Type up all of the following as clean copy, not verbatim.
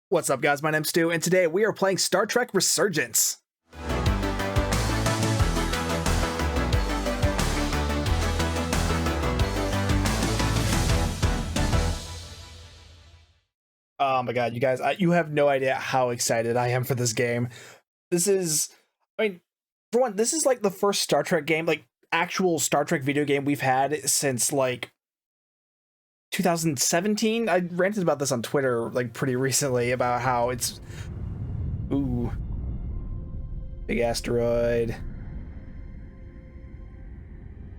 What's up, guys? My name's Stu, and today we are playing Star Trek Resurgence. Oh my god, you guys, you have no idea how excited I am for this game. This is, for one, this is like the first Star Trek game, like actual Star Trek video game we've had since like 2017. I ranted about this on Twitter like pretty recently about how it's ooh, big asteroid.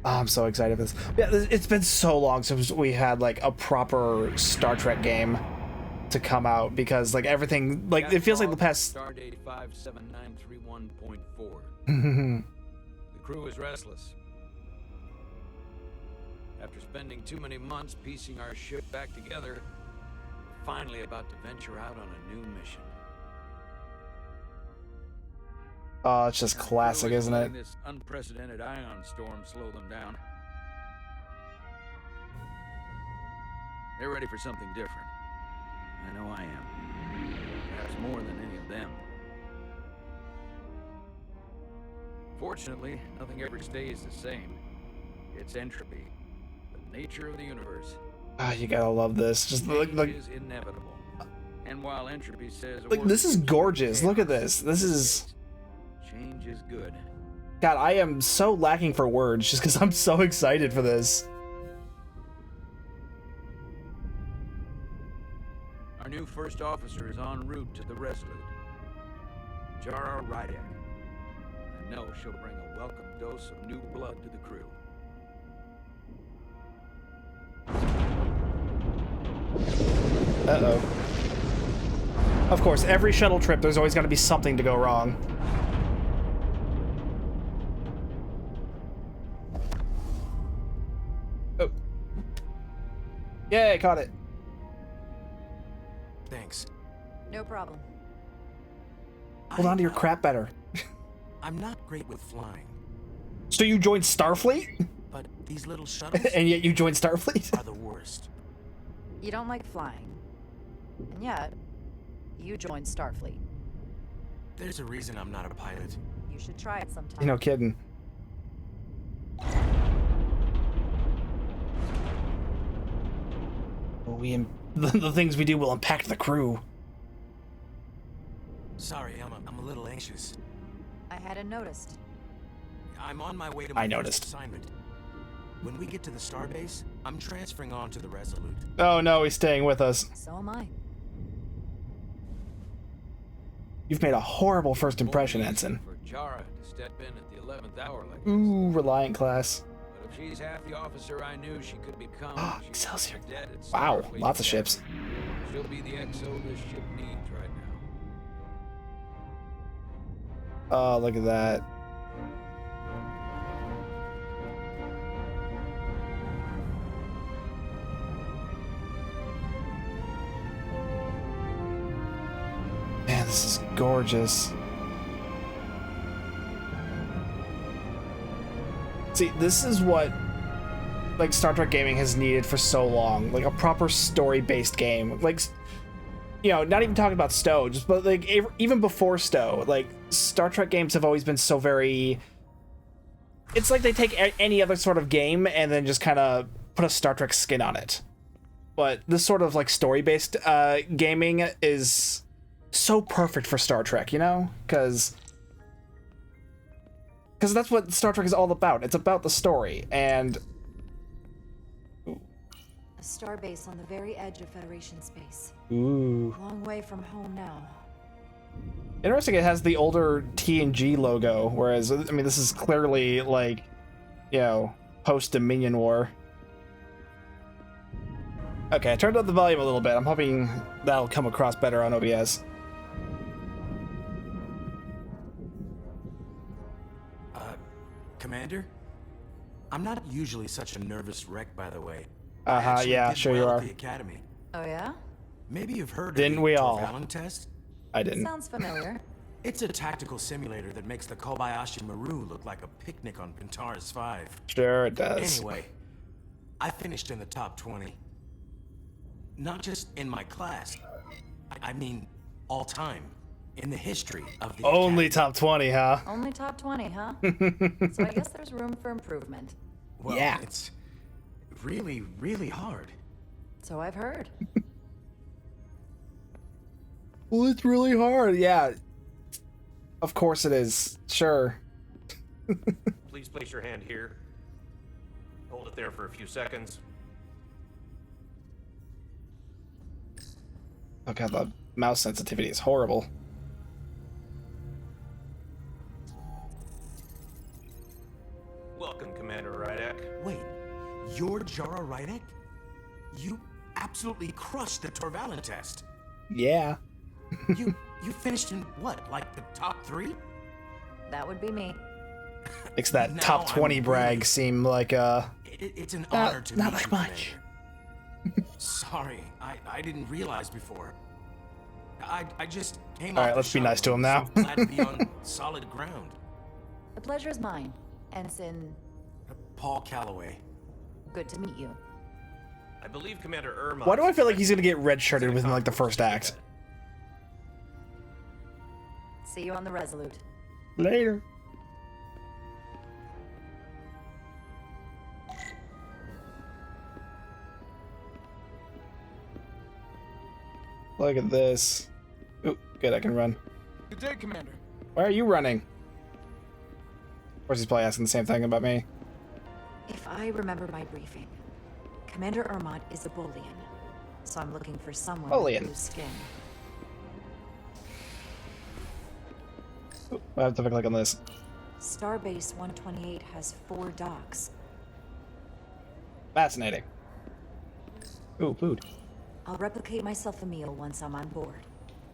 Oh, I'm so excited for this. Yeah, it's been so long since we had like a proper Star Trek game to come out, because like everything, like it feels like the past Stardate 57931.4. The crew is restless. After spending too many months piecing our ship back together, we're finally about to venture out on a new mission. Oh, it's just classic, isn't it? This unprecedented ion storm slow them down. They're ready for something different. I know I am. Perhaps more than any of them. Fortunately, nothing ever stays the same. It's entropy, the nature of the universe. Ah, you gotta love this. Just look, is inevitable. And while entropy says, like, this is gorgeous. Look at this. This is change is good. God, I am so lacking for words just because I'm so excited for this. Our new first officer is en route to the Resolute. Jara Rydak. I know she'll bring a welcome dose of new blood to the crew. Uh-oh. Of course, every shuttle trip, there's always going to be something to go wrong. Oh. Yay, caught it. Thanks. No problem. Hold on to your crap better. I'm not great with flying. So you joined Starfleet? But these little shuttles And yet you joined Starfleet? are the worst. You don't like flying. And yet, you joined Starfleet. There's a reason I'm not a pilot. You should try it sometime. You know, kidding. Well, the things we do will impact the crew. Sorry, I'm a little anxious. I hadn't noticed. I'm on my way to my first noticed. assignment. When we get to the starbase, I'm transferring on to the Resolute. Oh no, he's staying with us. So am I. You've made a horrible first impression, Won't be easy Ensign. for Jara to step in at the 11th hour like Ooh, this. Reliant class. But if she's half the officer I knew she could become, she's Excelsior. dead at Wow, Starfleet lots of Academy. ships. She'll be the XO this ship needs right now. Oh, look at that. Man, this is gorgeous. See, this is what like Star Trek gaming has needed for so long, like a proper story-based game. Like, you know, not even talking about Stowe, just but like even before Stowe, like Star Trek games have always been so very. It's like they take any other sort of game and then just kind of put a Star Trek skin on it. But this sort of like story-based gaming is so perfect for Star Trek, you know, because that's what Star Trek is all about. It's about the story, and A starbase on the very edge of Federation space. ooh, Long way from home now. interesting. It has the older TNG logo, whereas I mean this is clearly like, you know, post Dominion War. Okay, I turned up the volume a little bit. I'm hoping that'll come across better on OBS. Commander? I'm not usually such a nervous wreck, by the way. Yeah, sure you well are. at the academy. Oh yeah? Maybe you've heard Didn't of the we all? Torvalin test? I didn't. Sounds familiar. It's a tactical simulator that makes the Kobayashi Maru look like a picnic on Pintaris 5. Sure it does. Anyway, I finished in the top 20. Not just in my class. I mean, all time in the history of the Only Academy. top 20, huh? Only top 20, huh? So I guess there's room for improvement. Well, Yeah. it's really, really hard. So I've heard. Well, it's really hard. Yeah. Of course it is. Sure. Please place your hand here. Hold it there for a few seconds. Oh god, the mouse sensitivity is horrible. Welcome, Commander Rydek. Wait, you're Jara Rydek? You absolutely crushed the Torvalin test. Yeah. You finished in what, like the top 3? That would be me. Makes that Now top 20 I'm brag really- seem like It's an honor to not meet like you, much. Commander. Sorry, I didn't realize before. I just came All off right, the let's be nice to shuttle him and now. so glad to be on solid ground. The pleasure is mine. Ensign, Paul Calloway. good to meet you. I believe Commander Irma. Why do I feel like he's gonna get redshirted within like the first act? See you on the Resolute. Later. Look at this. Ooh, good, I can run. Good day, Commander. Why are you running? Of course, he's probably asking the same thing about me. If I remember my briefing, Commander Irma is a Bolian, so I'm looking for someone Bolian. with blue skin. Ooh, I have to click on this. Starbase 128 has 4 docks. Fascinating. Ooh, food. I'll replicate myself a meal once I'm on board.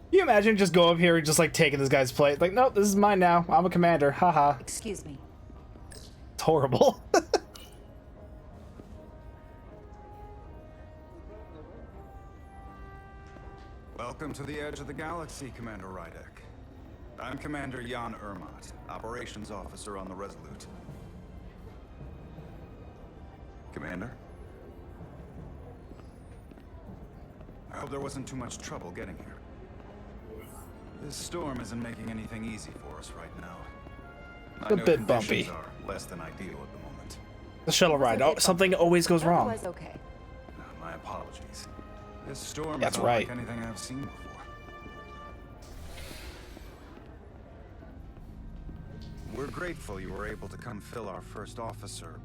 Can you imagine just go up here and just like taking this guy's plate? Like, nope, this is mine now. I'm a commander. Haha. Excuse me. It's horrible. Welcome to the edge of the galaxy, Commander Rydek. I'm Commander Jan Irmat, Operations Officer on the Resolute. Commander? I hope there wasn't too much trouble getting here. This storm isn't making anything easy for us right now. I A know bit conditions bumpy. are less than ideal at the moment. The shuttle ride. Oh, something always goes wrong. Otherwise, okay. My apologies. This storm That's is not right. like anything I've seen before. We're grateful you were able to come fill our first officer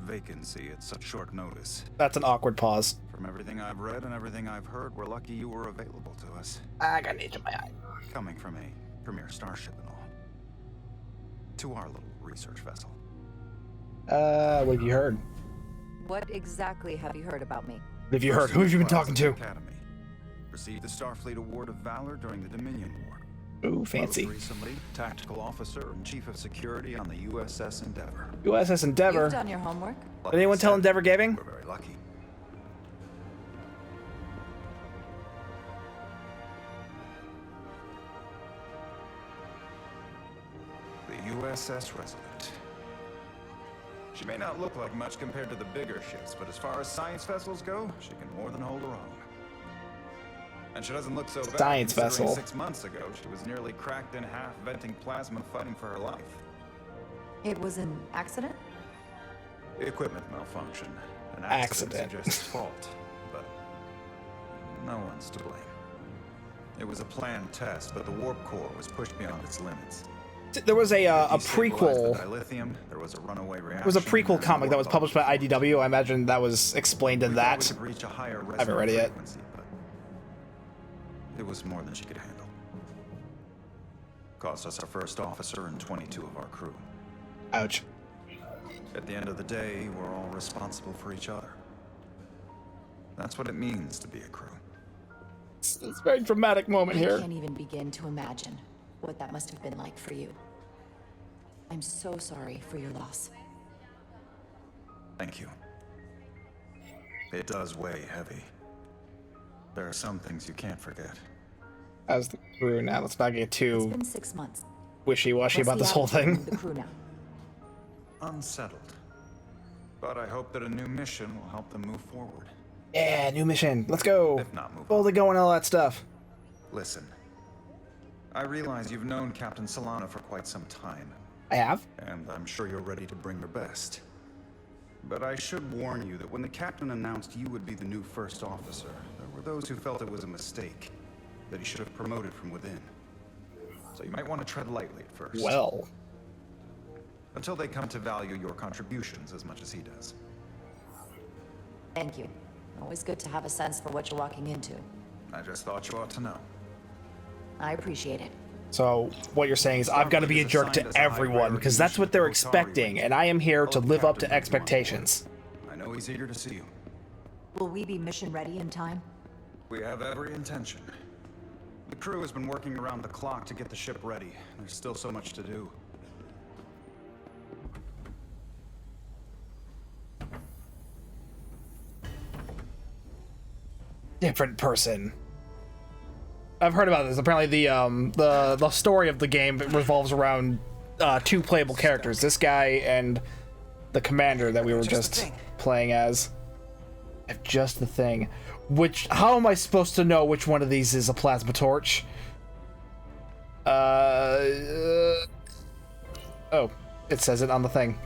vacancy at such short notice. That's an awkward pause. From everything I've read and everything I've heard, we're lucky you were available to us. I got an itch in my eye. Coming from a premier starship and all. To our little research vessel. What have you heard? What exactly have you heard about me? What have you heard? Who have you been talking to? Academy. Received the Starfleet Award of Valor during the Dominion War. Ooh, fancy. Most recently, tactical officer and chief of security on the USS Endeavor. USS Endeavor. You've done your homework. Like Did anyone I tell said, Endeavor Gaming? We're very lucky. The USS Resolute. She may not look like much compared to the bigger ships, but as far as science vessels go, she can more than hold her own. And she doesn't look so bad. Science considering vessel. 6 months ago, she was nearly cracked in half, venting plasma, fighting for her life. It was an accident? Equipment malfunction. An Accident. suggests fault, but no one's to blame. It was a planned test, but the warp core was pushed beyond its limits. There was a Destabilized prequel. the dilithium, there was a runaway reaction. There was a prequel comic that was published by IDW. I imagine that was explained in that. We could reach a higher I haven't read it yet. frequency, but it was more than she could handle. Cost us our first officer and 22 of our crew. Ouch. At the end of the day, we're all responsible for each other. That's what it means to be a crew. It's a very dramatic moment I here. can't even begin to imagine what that must have been like for you. I'm so sorry for your loss. Thank you. It does weigh heavy. There are some things you can't forget. As the crew now, let's not get It's too been 6 months. wishy-washy What's about the this whole attitude thing. of the crew now? Unsettled. But I hope that a new mission will help them move forward. Yeah, new mission. Let's go. If not, move Fully on. going all that stuff. Listen, I realize you've known Captain Solana for quite some time, I have. and I'm sure you're ready to bring your best. But I should warn you that when the captain announced you would be the new first officer, there were those who felt it was a mistake, that he should have promoted from within. So you might want to tread lightly at first. Well. Until they come to value your contributions as much as he does. Thank you. Always good to have a sense for what you're walking into. I just thought you ought to know. I appreciate it. So what you're saying is I've got to be a jerk to everyone, because that's what they're expecting, and I am here to live up to expectations. I know he's eager to see you. Will we be mission ready in time? We have every intention. The crew has been working around the clock to get the ship ready. There's still so much to do. Different person. I've heard about this. Apparently the story of the game revolves around two playable characters. This guy and the commander that we were just playing as. Just the thing. How am I supposed to know which one of these is a plasma torch? Oh, it says it on the thing.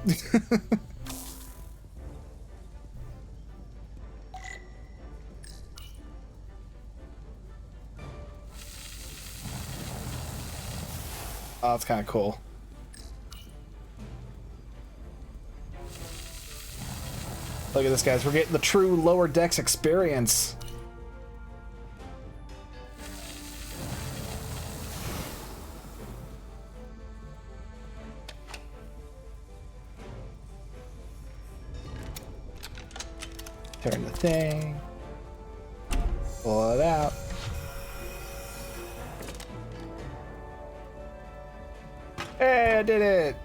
Oh, that's kind of cool. Look at this, guys. We're getting the true lower decks experience. Turn the thing. Pull it out. Hey, I did it!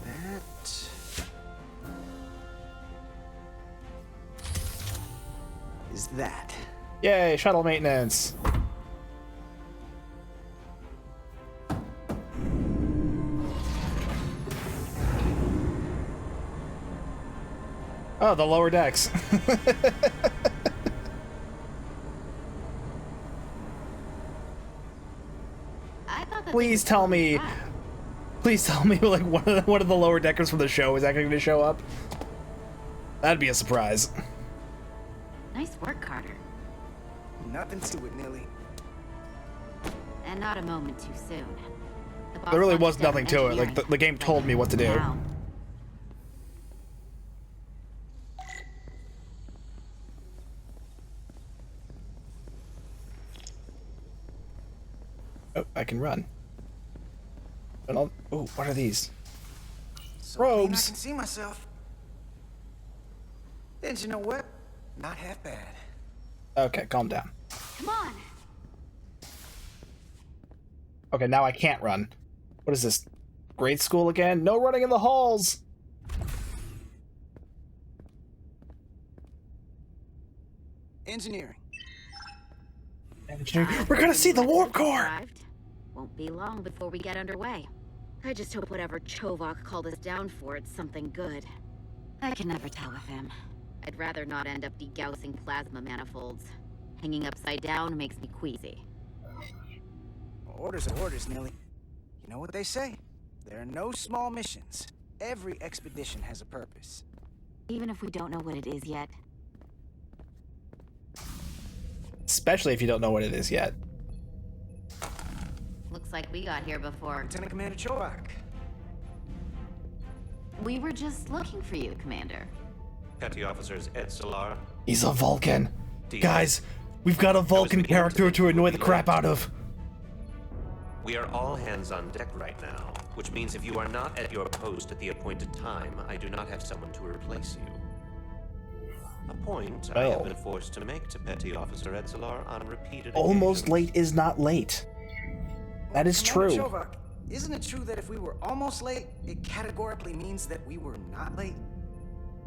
That is that. Yay, shuttle maintenance. Oh, the lower decks. Please tell me like one of the lower deckers from the show is actually going to show up. That'd be a surprise. Nice work, Carter. Nothing to it, Nilly. And not a moment too soon. The boss There really wants was nothing to it. Like engineering. the game told me what to do. Now. Oh, I can run. Oh, what are these? So clean I Robes. can see myself. And you know what? Not half bad. Okay, calm down. Come on. Okay, now I can't run. What is this? Grade school again? No running in the halls! Engineering. We're gonna see the warp core! Arrived. Won't be long before we get underway. I just hope whatever Chovok called us down for, it's something good. I can never tell with him. I'd rather not end up degaussing plasma manifolds. Hanging upside down makes me queasy. Orders are orders, Nilly. You know what they say? There are no small missions. Every expedition has a purpose. Even if we don't know what it is yet. Especially if you don't know what it is yet. Looks like we got here before. Lieutenant Commander Chovak. We were just looking for you, Commander. Petty Officers Ed Solar. He's a Vulcan. Diaz. Guys, we've got a Vulcan beginning to character think to you annoy would the be crap late. out of. We are all hands on deck right now, which means if you are not at your post at the appointed time, I do not have someone to replace you. A point I have Well. been forced to make to Petty Officer Edsolar on repeated Almost occasions. late is not late. That is Commander true. Chovak, isn't it true that if we were almost late, it categorically means that we were not late?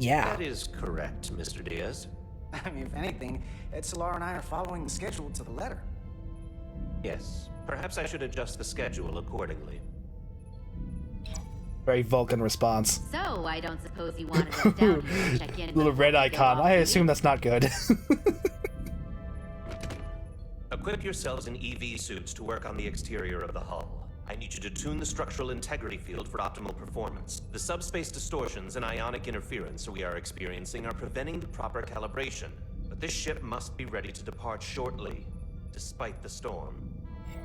Yeah. That is correct, Mr. Diaz. I mean, if anything, Ed Solar and I are following the schedule to the letter. Yes, perhaps I should adjust the schedule accordingly. Very Vulcan response. So, I don't suppose you wanted us down here to check in. Little red before we get icon. off I duty? assume that's not good. Equip yourselves in EV suits to work on the exterior of the hull. I need you to tune the structural integrity field for optimal performance. The subspace distortions and ionic interference we are experiencing are preventing the proper calibration. But this ship must be ready to depart shortly, despite the storm.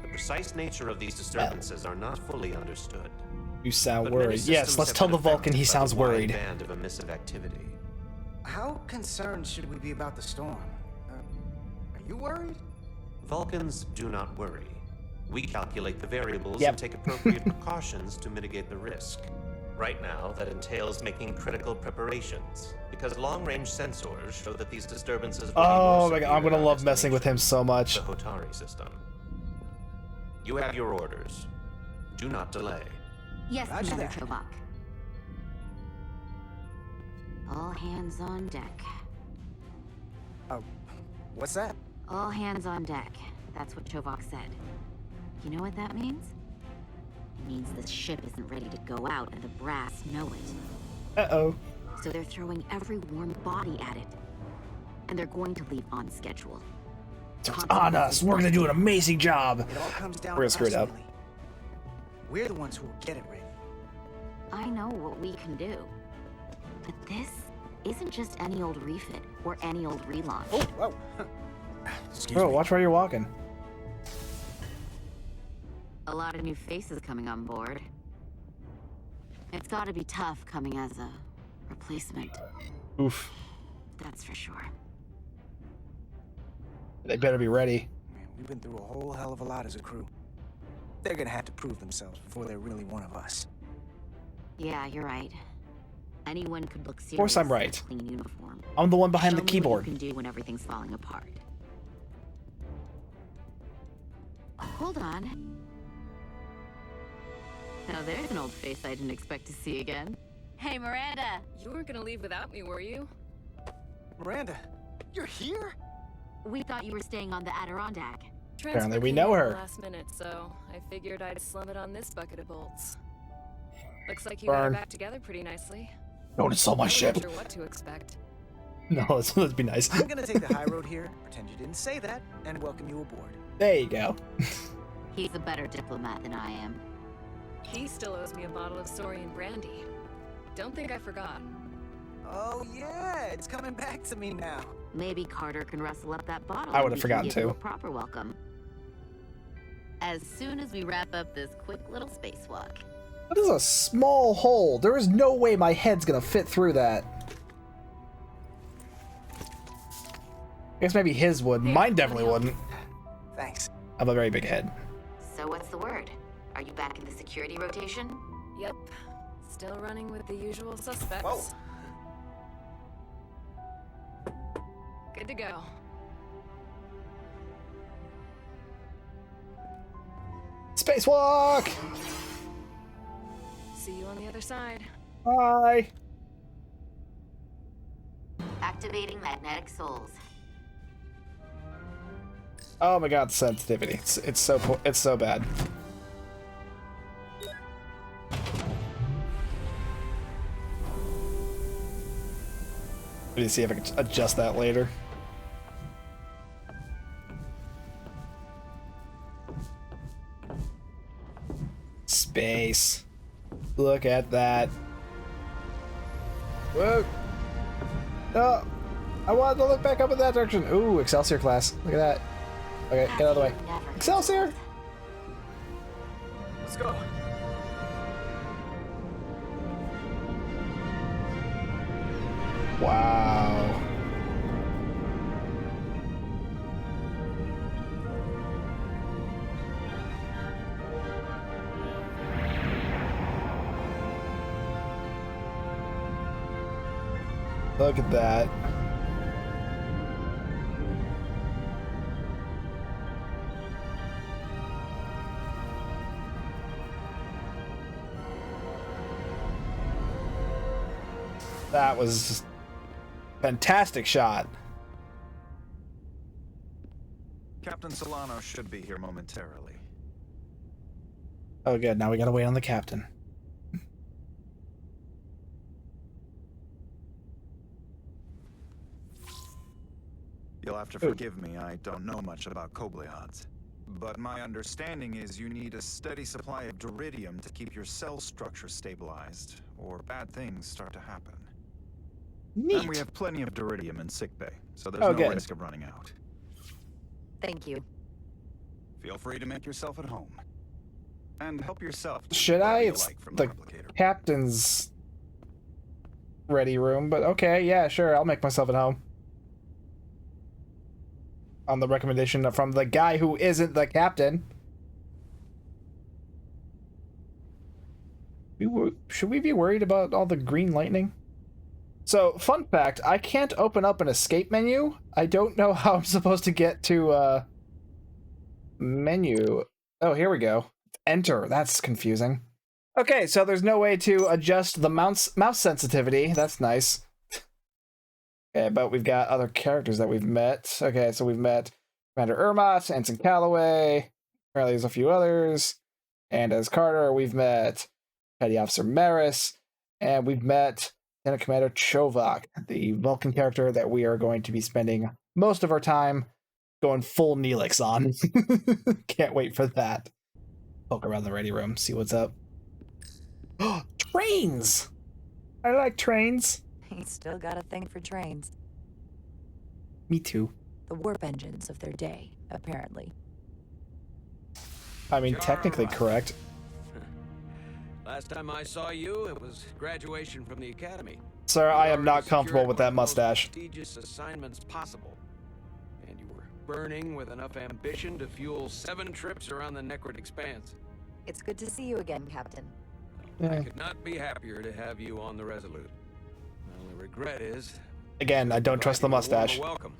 The precise nature of these disturbances are not fully understood. You sound But many worried. Yes, systems let's have tell been the Vulcan he affected by sounds the wide worried. band of emissive activity. How concerned should we be about the storm? Are you worried? Vulcans do not worry. We calculate the variables Yep. and take appropriate precautions to mitigate the risk. Right now, that entails making critical preparations, because long-range sensors show that these disturbances will be Oh more my god, severe I'm gonna at our love messing with him so much. the Hotari system. You have your orders. Do not delay. Yes, Roger Commander that. Chovak. All hands on deck. What's that? All hands on deck. That's what Chovak said. You know what that means? It means this ship isn't ready to go out, and the brass know it. Uh-oh. So they're throwing every warm body at it. And they're going to leave on schedule. So it's on us. We're gonna do an amazing job. It all comes down We're gonna to screw us, it up. really. We're the ones who will get it ready. I know what we can do. But this isn't just any old refit or any old relaunch. Oh, whoa. Excuse Bro, me. watch where you're walking. A lot of new faces coming on board. It's gotta be tough coming as a replacement. Oof. That's for sure. They better be ready. Man, we've been through a whole hell of a lot as a crew. They're gonna have to prove themselves before they're really one of us. Yeah, you're right. Anyone could look serious course I'm in a right. clean uniform. I'm the one behind Show the me keyboard. What you can do when everything's falling apart. Hold on. Now there's an old face I didn't expect to see again. Hey, Miranda. You weren't gonna leave without me, were you? Miranda, you're here? We thought you were staying on the Adirondack. Apparently we Transfer know came in her. Last minute, so I figured I'd slum it on this bucket of bolts. Looks like you Burn. got it back together pretty nicely. Don't insult my I ship. wasn't sure what to expect. No, let's be nice. I'm gonna take the high road here, pretend you didn't say that, and welcome you aboard. There you go. He's a better diplomat than I am. He still owes me a bottle of Saurian brandy. Don't think I forgot. Oh yeah, it's coming back to me now. Maybe Carter can rustle up that bottle. I and would've we can forgotten give you to. a proper welcome. As soon as we wrap up this quick little spacewalk. That is a small hole. There is no way my head's gonna fit through that. I guess maybe his would. Mine definitely wouldn't. Thanks. I have a very big head. So what's the word? Are you back in the security rotation? Yep. Still running with the usual suspects. Whoa. Good to go. Spacewalk! See you on the other side. Bye! Activating magnetic souls. Oh my god, the sensitivity. It's so bad. Let me see if I can adjust that later. Space. Look at that. Whoa. No. I wanted to look back up in that direction. Ooh, Excelsior class. Look at that. Okay, get out of the way. Excelsior! Let's go. Wow. Look at that. That was just fantastic shot. Captain Solano should be here momentarily. Oh good, now we gotta wait on the captain. You'll have to forgive me, I don't know much about Kobleods. But my understanding is you need a steady supply of duridium to keep your cell structure stabilized, or bad things start to happen. Neat. And we have plenty of duridium in sickbay, so there's Oh, no good. risk of running out. Thank you. Feel free to make yourself at home. And help yourself to Should I? whatever you It's like from the replicator. captain's ready room, but okay, yeah, sure, I'll make myself at home. On the recommendation from the guy who isn't the captain. Should we be worried about all the green lightning? So, fun fact, I can't open up an escape menu. I don't know how I'm supposed to get to, menu. Oh, here we go. Enter. That's confusing. Okay, so there's no way to adjust the mouse sensitivity. That's nice. Okay, but we've got other characters that we've met. Okay, so we've met Commander Ermot, Ensign Calloway. Apparently there's a few others. And as Carter, we've met Petty Officer Maris. And we've met Lieutenant Commander Chovak, the Vulcan character that we are going to be spending most of our time going full Neelix on. Can't wait for that. Poke around the ready room, see what's up. Trains! I like trains. He's still got a thing for trains. Me too. The warp engines of their day, apparently. I mean, technically correct. Last time I saw you, it was graduation from the academy. Sir, I am You not already comfortable secured with one that of the most mustache. Prestigious assignments possible, and you were burning with enough ambition to fuel 7 trips around the Necrid Expanse. It's good to see you again, Captain. Yeah. I could not be happier to have you on the Resolute. My only regret is, Again, I don't trust the providing you a warmer mustache. welcome.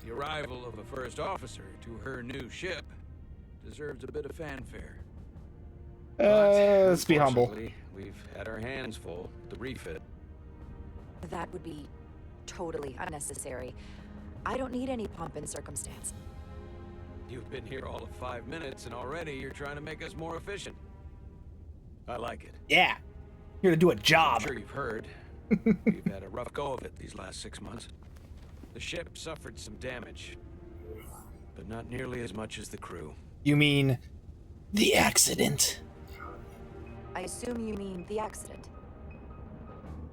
The arrival of a first officer to her new ship deserves a bit of fanfare. Let's be humble. Unfortunately, we've had our hands full with the refit. That would be totally unnecessary. I don't need any pomp and circumstance. You've been here all of 5 minutes, and already you're trying to make us more efficient. I like it. Yeah. You're gonna do a I'm job. sure you've heard. We've had a rough go of it these last 6 months. The ship suffered some damage, but not nearly as much as the crew. You mean the accident? I assume you mean the accident.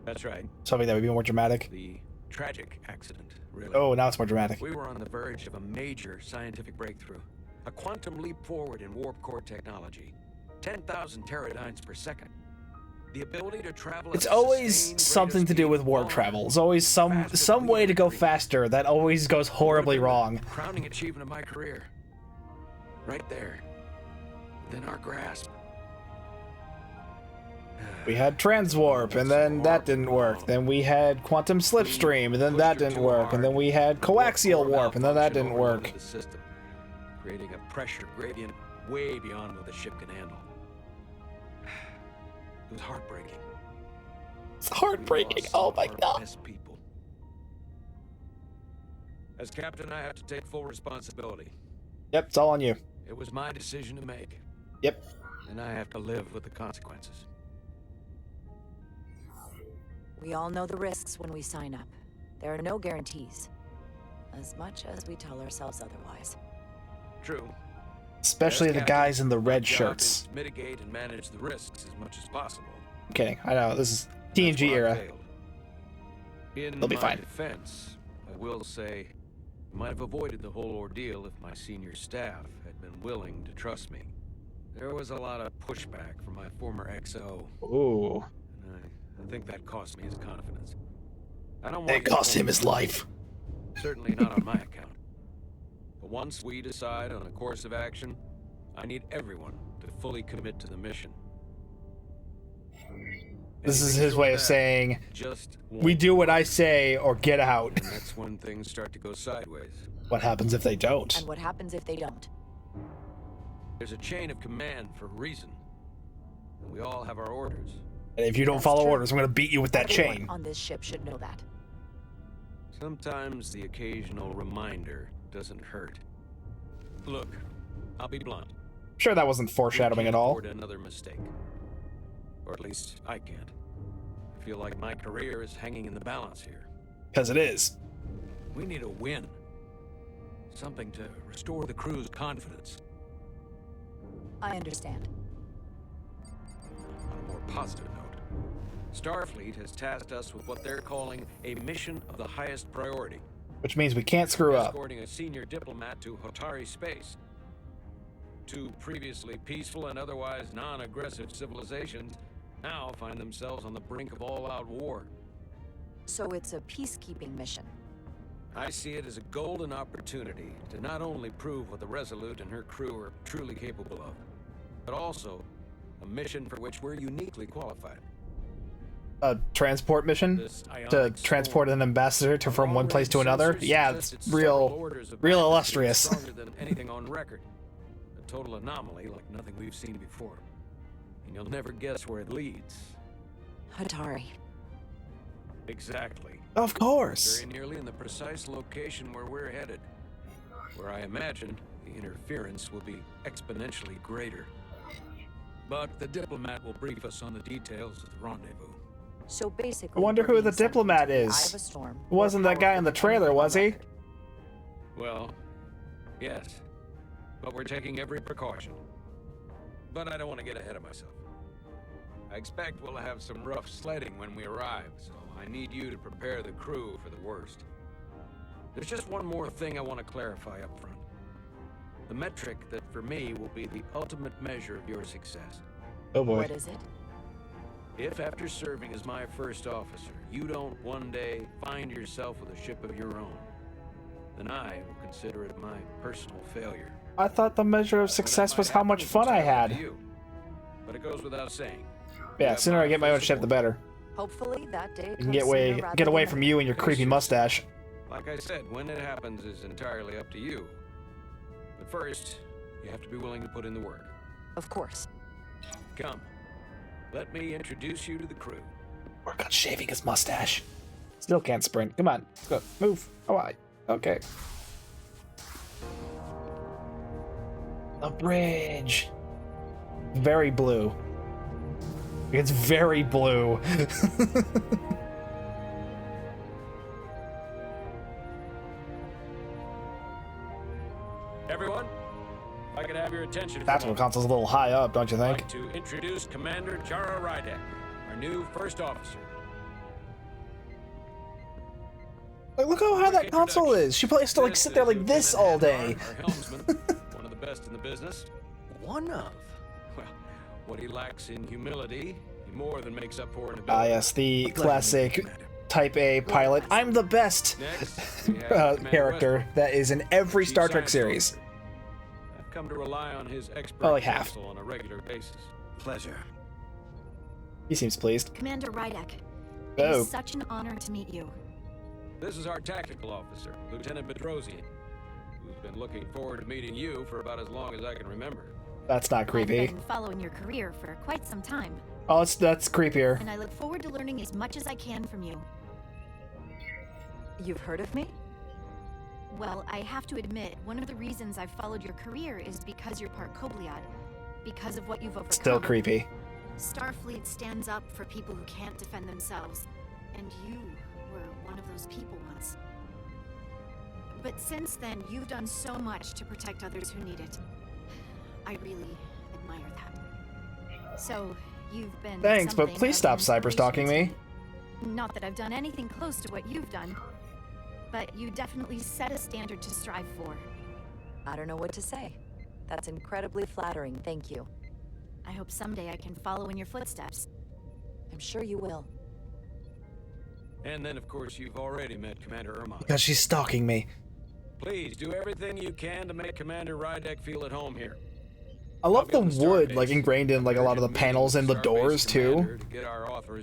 That's right. Something that would be more dramatic. The tragic accident, really. Oh, now it's more dramatic. We were on the verge of a major scientific breakthrough. A quantum leap forward in warp core technology. 10,000 teradynes per second. The ability to travel at It's a always sustained something rate to of do speed with warp far travel. It's always some way to go faster that always goes horribly wrong. Crowning achievement of my career. Right there. Within our grasp. We had transwarp, and then that didn't work. Then we had quantum slipstream, and then that didn't work. And then we had coaxial warp, and then that didn't work. The system, creating a pressure gradient way beyond what the ship can handle. It was heartbreaking. It's heartbreaking. Oh my god. Best people. As captain, I have to take full responsibility. Yep, it's all on you. It was my decision to make. Yep. And I have to live with the consequences. We all know the risks when we sign up. There are no guarantees. As much as we tell ourselves otherwise. True. Especially As the captain, guys in the my red job shirts. is to mitigate and manage the risks as much as possible. I'm kidding. I know, this is And that's TNG where I era. failed. In They'll be my fine. defense, I will say, I might have avoided the whole ordeal if my senior staff had been willing to trust me. There was a lot of pushback from my former XO, Ooh. and I think that cost me his confidence. I don't want It cost him his vulnerable. life. Certainly not on my account. But once we decide on a course of action, I need everyone to fully commit to the mission. This is Anything his short way of of that saying, just we won't do what work. I say or get out. And that's when things start to go sideways. What happens if they don't? And what happens if they don't? There's a chain of command for a reason. And we all have our orders. And if you don't That's follow true. orders, I'm gonna beat you with that Everyone chain. on this ship should know that. Sometimes the occasional reminder doesn't hurt. Look, I'll be blunt. Sure, that wasn't We foreshadowing can't at all. afford another mistake. Or at least I can't. I feel like my career is hanging in the balance here. Because it is. We need a win. Something to restore the crew's confidence. I understand. On a more positive note, Starfleet has tasked us with what they're calling a mission of the highest priority. Which means we can't screw up. Escorting a senior diplomat to Hotari space. Two previously peaceful and otherwise non-aggressive civilizations now find themselves on the brink of all-out war. So it's a peacekeeping mission. I see it as a golden opportunity to not only prove what the Resolute and her crew are truly capable of, but also a mission for which we're uniquely qualified. A transport mission to transport an ambassador from one place to another? Yeah, it's real illustrious. Stronger than anything on record. A total anomaly like nothing we've seen before. And you'll never guess where it leads. Hatari. Exactly. Of course. Very nearly in the precise location where we're headed. Where I imagine the interference will be exponentially greater. But the diplomat will brief us on the details of the rendezvous. So basically, I wonder who the diplomat Eye of is. a storm, Wasn't that guy in the trailer, was he? Well, yes. But we're taking every precaution. But I don't want to get ahead of myself. I expect we'll have some rough sledding when we arrive, so I need you to prepare the crew for the worst. There's just one more thing I want to clarify up front. The metric that for me will be the ultimate measure of your success. Oh boy. What is it? If after serving as my first officer, you don't one day find yourself with a ship of your own, then I will consider it my personal failure. I thought the measure of success was how much fun I had. You, but it goes without saying. Yeah, the sooner I get my own ship, the better. Hopefully that day You can get away from you and your creepy mustache. Like I said, when it happens is entirely up to you. But first, you have to be willing to put in the work. Of course. Come. Let me introduce you to the crew. Work on shaving his mustache. Still can't sprint. Come on. Let's go. Move. Oh, okay. The bridge. Very blue. It's very blue. Everyone, if I could have your attention. Tactical console's a little high up, don't you I'd think? like to introduce Commander Jara Rydek, our new first officer. Like, look how high that console is. She probably has to like sit there like this all day. Our helmsman, one of the best in the business. One of. Well, what he lacks in humility, he more than makes up for in ability. Ah, yes, the classic Type A pilot. I'm the best Next, we have Commander character Westbrook, that is in every Chief Star Trek Science series. Officer. I've come to rely on his expert Oh, like half. counsel on a regular basis. Pleasure. He seems pleased. Commander Rydek, it Oh. is such an honor to meet you. This is our tactical officer, Lieutenant Bedrosian, who's been looking forward to meeting you for about as long as I can remember. That's not creepy. I've been following your career for quite some time, Oh, that's creepier. and I look forward to learning as much as I can from you. You've heard of me? Well, I have to admit, one of the reasons I've followed your career is because you're part Kobliad, because of what you've overcome. Still creepy. Starfleet stands up for people who can't defend themselves, and you were one of those people once. But since then, you've done so much to protect others who need it. I really admire that. So, you've been Thanks, but something please of an stop cyber stalking me. inspiration. Not that I've done anything close to what you've done, but you definitely set a standard to strive for. I don't know what to say. That's incredibly flattering, thank you. I hope someday I can follow in your footsteps. I'm sure you will. And then, of course, you've already met Commander Ermont. Because she's stalking me. Please do everything you can to make Commander Rydek feel at home here. I love the wood like ingrained in like a lot of the panels and the doors too.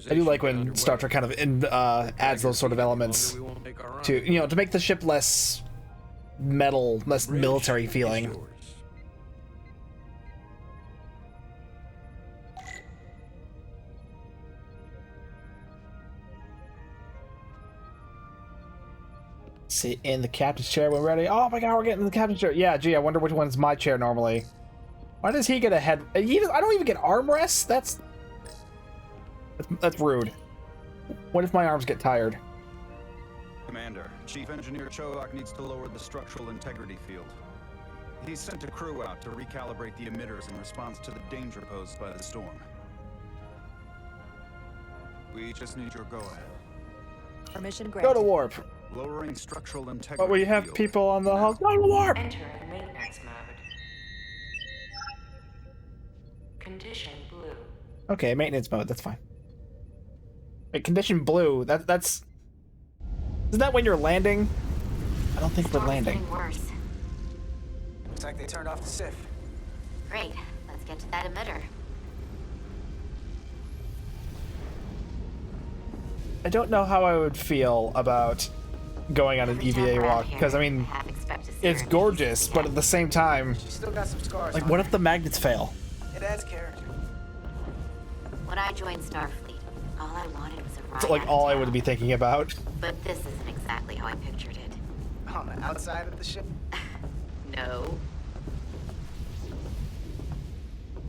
I do like when Star Trek kind of adds those sort of elements to, you know, to make the ship less metal, less military feeling. Sit in the captain's chair when we're ready. Oh my god, we're getting in the captain's chair. Yeah, gee, I wonder which one's my chair normally. Why does he get a head? I don't even get armrests? That's rude. What if my arms get tired? Commander, Chief Engineer Chovak needs to lower the structural integrity field. He's sent a crew out to recalibrate the emitters in response to the danger posed by the storm. We just need your go-ahead. Permission granted. Go to warp. Lowering structural integrity. But we have field. people on the hull. Go to warp. Enter maintenance mode. Condition blue. Okay, maintenance mode. That's fine. Wait, condition blue. That's. Isn't that when you're landing? I don't think we're landing. Getting worse. Looks like they turned off the SIF. Great. Let's get to that emitter. I don't know how I would feel about going on an Every time EVA we're out walk here, because I mean, I half expect to see it's her gorgeous, but at the same time, She's still got some scars. like, on what her. if the magnets fail? It adds character. When I joined Starfleet, all I wanted was a ride. It's like out of all I town. would be thinking about. But this isn't exactly how I pictured it. On the outside of the ship? No.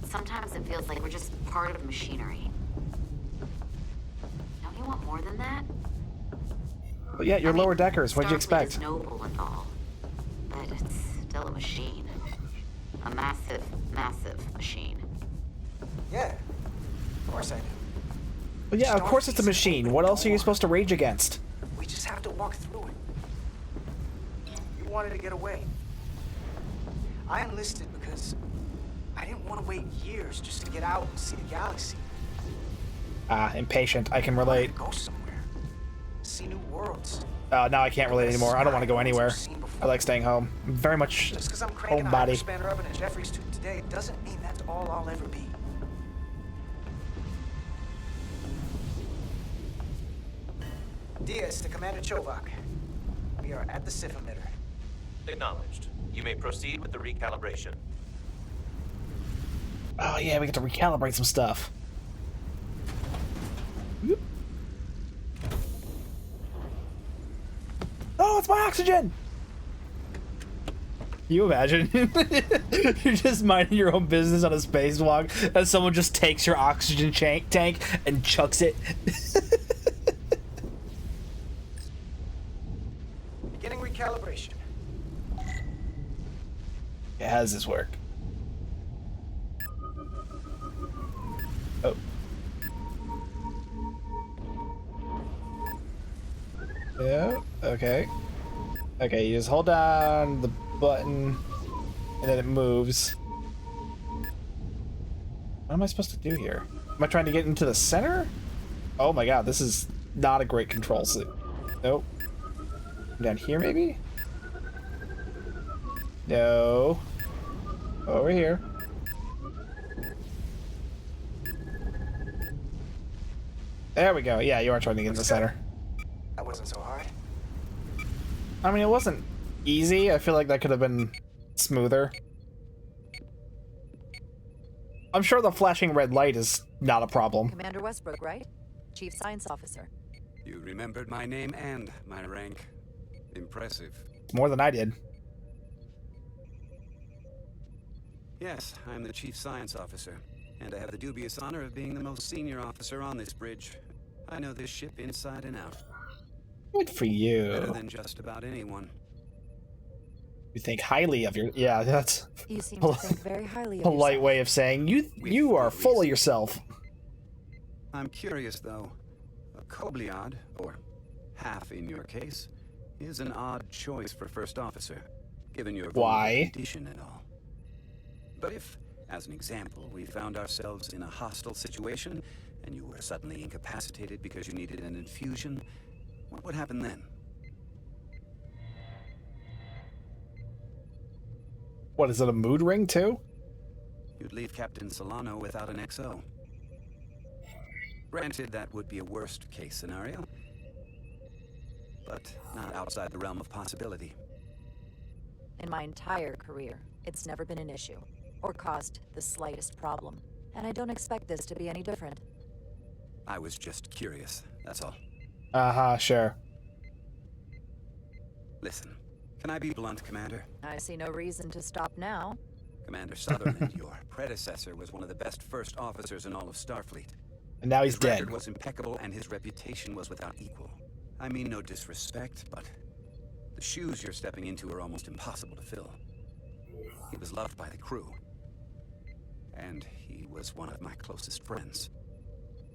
Sometimes it feels like we're just part of machinery. Don't you want more than that? But yeah, you're I mean, lower deckers. What'd you Starfleet expect? is noble and all, but it's still a machine. A massive, massive machine. Yeah. Of course I do. Well, yeah, of course it's a machine. What else are you supposed to rage against? We just have to walk through it. You wanted to get away. I enlisted because I didn't want to wait years just to get out and see the galaxy. Impatient. I can I wanted relate. to go somewhere. See new worlds. Now I can't relate anymore. I don't want to go anywhere. I like staying home. I'm very much Just because I'm cranking a homebody. hyperspanner up in a Jeffries tube today doesn't mean that's all I'll ever be. Diaz to Commander Chovak. We are at the SIF emitter. Acknowledged. You may proceed with the recalibration. Oh yeah, we get to recalibrate some stuff. Whoop. Oh, it's my oxygen! Can you imagine? You're just minding your own business on a spacewalk, and someone just takes your oxygen tank and chucks it. Beginning recalibration. Yeah, how does this work? Oh. Yeah, okay. Okay, you just hold down the button, and then it moves. What am I supposed to do here? Am I trying to get into the center? Oh my god, this is not a great control suit. Nope. Down here, maybe? No. Over here. There we go. Yeah, you are trying to get in the center. That wasn't so hard. I mean, it wasn't easy. I feel like that could have been smoother. I'm sure the flashing red light is not a problem. Commander Westbrook, right? Chief Science Officer. You remembered my name and my rank. Impressive. More than I did. Yes, I'm the Chief Science Officer, and I have the dubious honor of being the most senior officer on this bridge. I know this ship inside and out. Good for Better you. than just about anyone. You think highly of your... Yeah, that's You seem to think very highly of polite yourself. way of saying you are full of yourself. I'm curious, though. A Kobliad, or half in your case, is an odd choice for first officer, given your Why? condition and all. But if, as an example, we found ourselves in a hostile situation, and you were suddenly incapacitated because you needed an infusion, what would happen then? What, is it a mood ring too? You'd leave Captain Solano without an XO. Granted, that would be a worst-case scenario, but not outside the realm of possibility. In my entire career, it's never been an issue, or caused the slightest problem. And I don't expect this to be any different. I was just curious, that's all. Uh-huh, sure. Listen, can I be blunt, Commander? I see no reason to stop now. Commander Sutherland, your predecessor, was one of the best first officers in all of Starfleet. And now he's His dead. record was impeccable, and his reputation was without equal. I mean no disrespect, but the shoes you're stepping into are almost impossible to fill. He was loved by the crew. And he was one of my closest friends.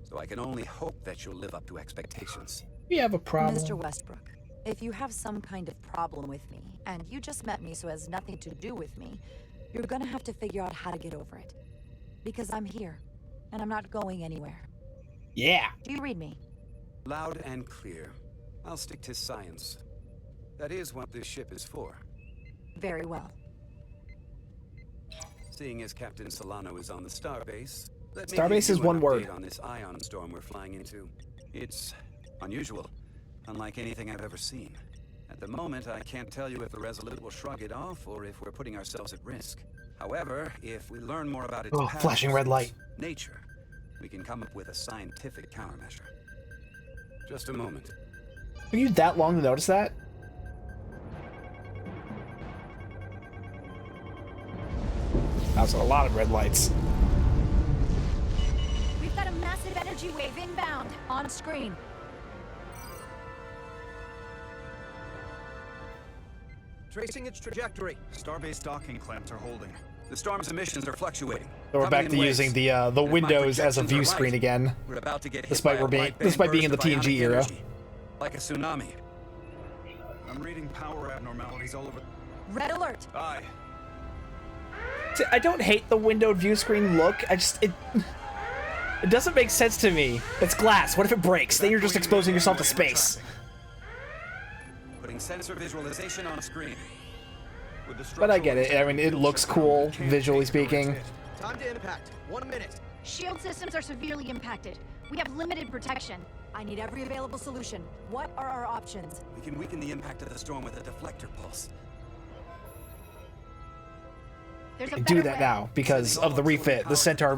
So I can only hope that you'll live up to expectations. We have a problem. Mr. Westbrook, if you have some kind of problem with me, and you just met me so it has nothing to do with me, you're gonna have to figure out how to get over it. Because I'm here, and I'm not going anywhere. Yeah. Do you read me? Loud and clear. I'll stick to science. That is what this ship is for. Very well. Seeing as Captain Solano is on the starbase, let me Starbase give you is one an word. update on this ion storm we're flying into. It's unusual, unlike anything I've ever seen. At the moment, I can't tell you if the Resolute will shrug it off or if we're putting ourselves at risk. However, if we learn more about its flashing red light. nature, we can come up with a scientific countermeasure. Just a moment. Took you that long to notice that? That was a lot of red lights. We've got a massive energy wave inbound. On screen. Tracing its trajectory. Starbase docking clamps are holding. The storm's emissions are fluctuating. So we're back to using the windows as a view screen again. We're about to get hit Despite being in the TNG era. Like a tsunami. I'm reading power abnormalities all over. Red alert. Aye. See, I don't hate the windowed view screen look. It doesn't make sense to me. It's glass. What if it breaks? Then you're just exposing yourself to space. Putting sensor visualization on screen. But I get it. I mean, it looks cool, visually speaking. Time to impact. 1 minute. Shield systems are severely impacted. We have limited protection. I need every available solution. What are our options? We can weaken the impact of the storm with a deflector pulse. There's a I do better that way. now because of the refit. The Centaur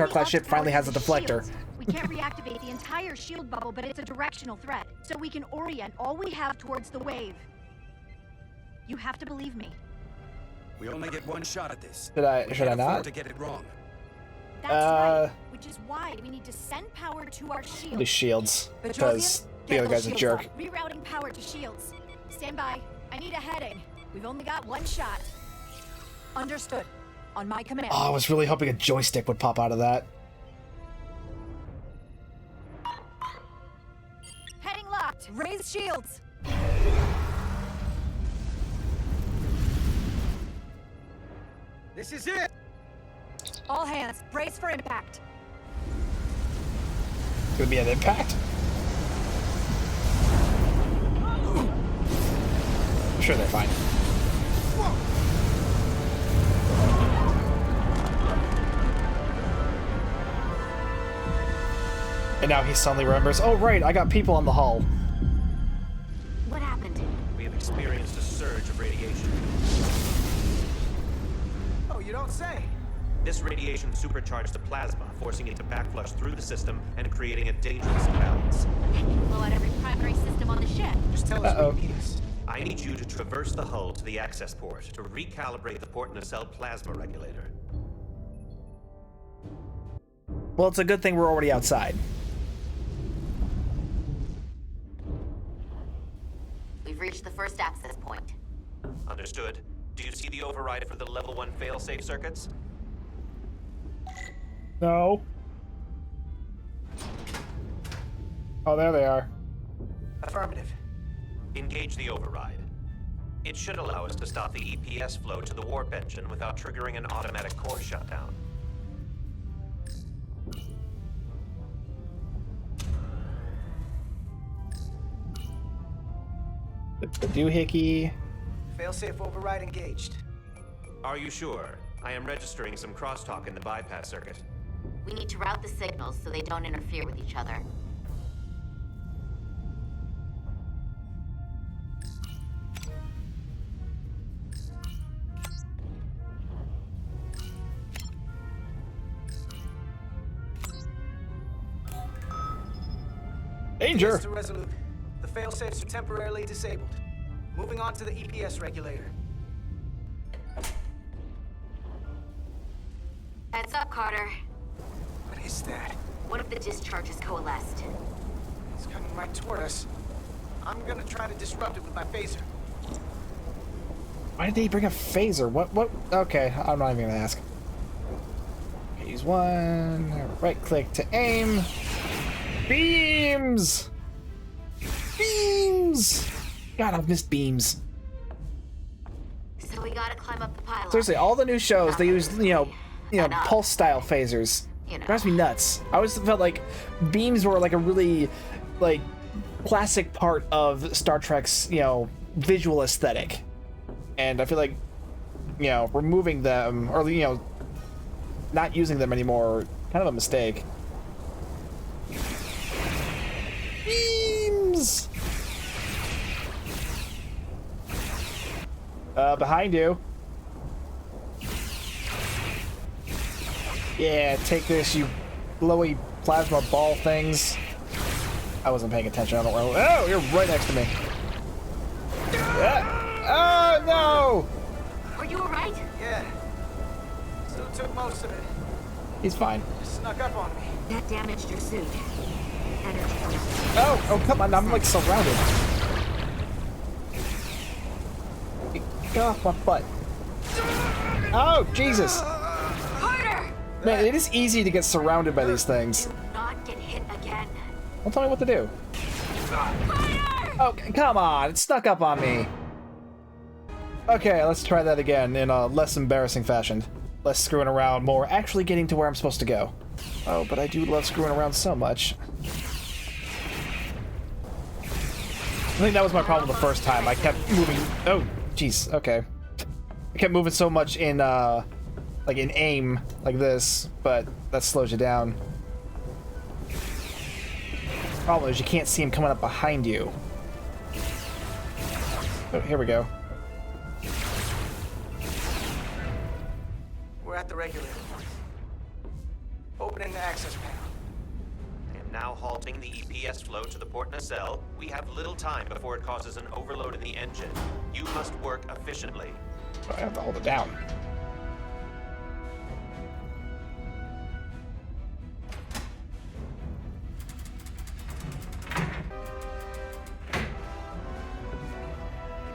class ship finally has a deflector. Shields. We can't reactivate the entire shield bubble, but it's a directional threat, so we can orient all we have towards the wave. You have to believe me. We only get one shot at this. Should I Can't afford not? to get it wrong. That's right. Which is why we need to send power to our shields. The shields, because the other guy's a jerk. Rerouting power to shields. Stand by. I need a heading. We've only got one shot. Understood. On my command. Oh, I was really hoping a joystick would pop out of that. Heading locked. Raise shields. This is it. All hands, brace for impact. Could be an impact. I'm sure they're fine. And now he suddenly remembers, oh right, I got people on the hull. What happened? We have experienced a surge of radiation. Oh, you don't say. This radiation supercharged the plasma, forcing it to backflush through the system and creating a dangerous imbalance. That can blow out every primary system on the ship. Just tell us what you need us. I need you to traverse the hull to the access port to recalibrate the port nacelle plasma regulator. Well, it's a good thing we're already outside. We've reached the first access point. Understood. Do you see the override for the level 1 failsafe circuits? No. Oh, there they are. Affirmative. Engage the override. It should allow us to stop the EPS flow to the warp engine without triggering an automatic core shutdown. The doohickey. Failsafe override engaged. Are you sure? I am registering some crosstalk in the bypass circuit. We need to route the signals so they don't interfere with each other. Danger! Mr. Resolute, the failsafes are temporarily disabled. Moving on to the EPS regulator. Heads up, Carter. What is that? One of the discharges coalesced. It's coming right toward us. I'm gonna try to disrupt it with my phaser. Why did he bring a phaser? What? Okay, I'm not even gonna ask. Okay, use one. Right click to aim. Beams! Beams! God, I've missed beams. So we gotta climb up the pylon. Seriously, all the new shows, they use, pulse-style phasers. You know. Drives me nuts. I always felt like beams were like a really, like, classic part of Star Trek's, visual aesthetic. And I feel like, removing them, or, not using them anymore, kind of a mistake. Beams! Behind you. Yeah, take this, you glowy plasma ball things. I wasn't paying attention, I don't know. Oh, you're right next to me. Oh, no! Are you alright? Yeah. Still took most of it. He's fine. Just snuck up on me. That damaged your suit. Energy. Oh, come on, I'm like surrounded. Get off my butt. Oh, Jesus. Harder! Man, it is easy to get surrounded by these things. Do not get hit again. Don't tell me what to do. Fire! Oh, come on, it snuck up on me. Okay, let's try that again in a less embarrassing fashion. Less screwing around, more actually getting to where I'm supposed to go. Oh, but I do love screwing around so much. I think that was my problem the first time. I kept moving. Oh, jeez. Okay. I kept moving so much in, like in aim, like this, but that slows you down. Problem is you can't see him coming up behind you. Oh, here we go. We're at the regulator. Opening the access panel. And now halting the EPS flow to the port nacelle. We have little time before it causes an overload in the engine. You must work efficiently. I have to hold it down.